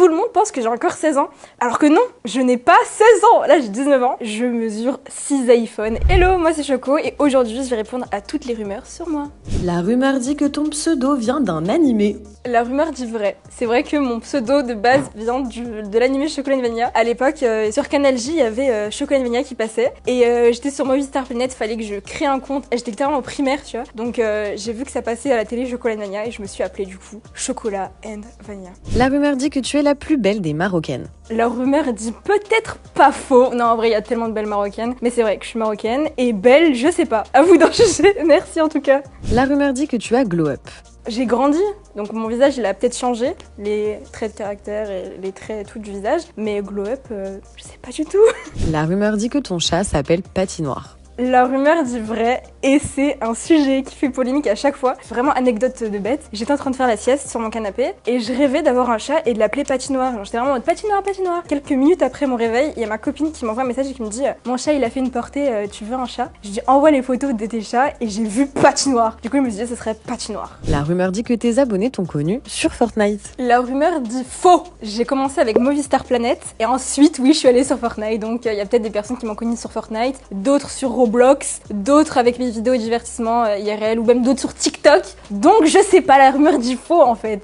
Tout le monde pense que j'ai encore 16 ans, alors que non, je n'ai pas 16 ans. Là, j'ai 19 ans, je mesure 6 iPhones. Hello, moi c'est Choco et aujourd'hui, je vais répondre à toutes les rumeurs sur moi. La rumeur dit que ton pseudo vient d'un animé. La rumeur dit vrai. C'est vrai que mon pseudo de base vient de l'animé Chocolat Vanilla. À l'époque, sur Canal J, il y avait Chocolat Vanilla qui passait et j'étais sur Movistar Planet, fallait que je crée un compte. J'étais littéralement au primaire, tu vois. Donc j'ai vu que ça passait à la télé Chocolat Vanilla et je me suis appelée du coup Chocolat and Vanilla. La rumeur dit que tu es la plus belle des Marocaines. La rumeur dit peut-être pas faux. Non, en vrai, il y a tellement de belles Marocaines. Mais c'est vrai que je suis marocaine et belle, je sais pas. À vous d'en juger. Merci en tout cas. La rumeur dit que tu as glow up. J'ai grandi, donc mon visage il a peut-être changé, les traits de caractère et les traits et tout du visage, mais glow up, je sais pas du tout. La rumeur dit que ton chat s'appelle Patinoire. La rumeur dit vrai et c'est un sujet qui fait polémique à chaque fois. Vraiment anecdote de bête. J'étais en train de faire la sieste sur mon canapé et je rêvais d'avoir un chat et de l'appeler Patinoire. Genre j'étais vraiment en mode Patinoire, Patinoire. Quelques minutes après mon réveil, il y a ma copine qui m'envoie un message et qui me dit mon chat il a fait une portée, tu veux un chat? Je dis envoie les photos de tes chats et j'ai vu Patinoire. Du coup je me suis dit ce serait Patinoire. La rumeur dit que tes abonnés t'ont connu sur Fortnite. La rumeur dit faux. J'ai commencé avec Movistar Planet et ensuite oui je suis allée sur Fortnite. Donc il y a peut-être des personnes qui m'ont connue sur Fortnite, d'autres sur Roblox, d'autres avec mes vidéos divertissement IRL ou même d'autres sur TikTok. Donc je sais pas, la rumeur dit faux en fait.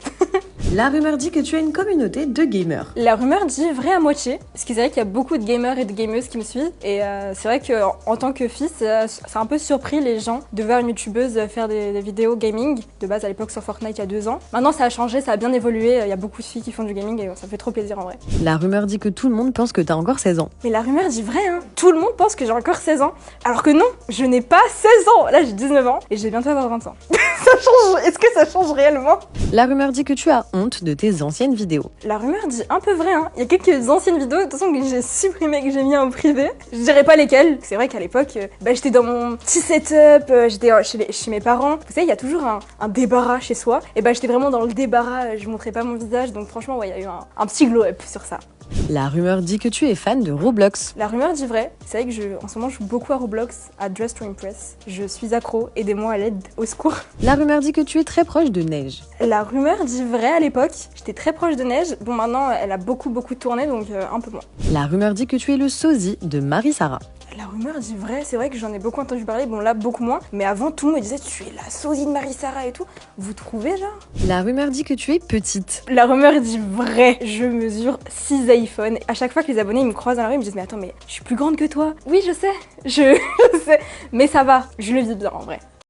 La rumeur dit que tu as une communauté de gamers. La rumeur dit vrai à moitié, parce que c'est vrai qu'il y a beaucoup de gamers et de gameuses qui me suivent et c'est vrai qu'en tant que fils, ça a un peu surpris les gens de voir une youtubeuse faire des vidéos gaming, de base à l'époque sur Fortnite il y a 2 ans. Maintenant ça a changé, ça a bien évolué, il y a beaucoup de filles qui font du gaming et ça fait trop plaisir en vrai. La rumeur dit que tout le monde pense que t'as encore 16 ans. Mais la rumeur dit vrai, hein. Tout le monde pense que j'ai encore 16 ans, alors que non, je n'ai pas 16 ans. Là j'ai 19 ans et je vais bientôt avoir 20 ans. Ça change, est-ce que ça change réellement? La rumeur dit que tu as honte de tes anciennes vidéos. La rumeur dit un peu vrai, hein. Il y a quelques anciennes vidéos de toute façon que j'ai supprimées, que j'ai mis en privé. Je dirais pas lesquelles. C'est vrai qu'à l'époque, j'étais dans mon petit setup, j'étais chez mes parents. Vous savez, il y a toujours un débarras chez soi. Et j'étais vraiment dans le débarras, je montrais pas mon visage. Donc franchement, ouais, il y a eu un petit glow up sur ça. La rumeur dit que tu es fan de Roblox. La rumeur dit vrai. C'est vrai que en ce moment, je joue beaucoup à Roblox, à Dress to Impress. Je suis accro, aidez-moi à l'aide, au secours. La rumeur dit que tu es très proche de Neige. La rumeur dit vrai à l'époque. J'étais très proche de Neige. Bon, maintenant, elle a beaucoup tourné, donc un peu moins. La rumeur dit que tu es le sosie de Marie-Sara. La rumeur dit vrai, c'est vrai que j'en ai beaucoup entendu parler, bon là beaucoup moins, mais avant tout le monde me disait tu es la sosie de Marie-Sara et tout, vous trouvez genre? La rumeur dit que tu es petite. La rumeur dit vrai, je mesure 6 iPhones. À chaque fois que les abonnés ils me croisent dans la rue, ils me disent mais attends mais je suis plus grande que toi. Oui je sais, je sais, mais ça va, je le vis bien en vrai.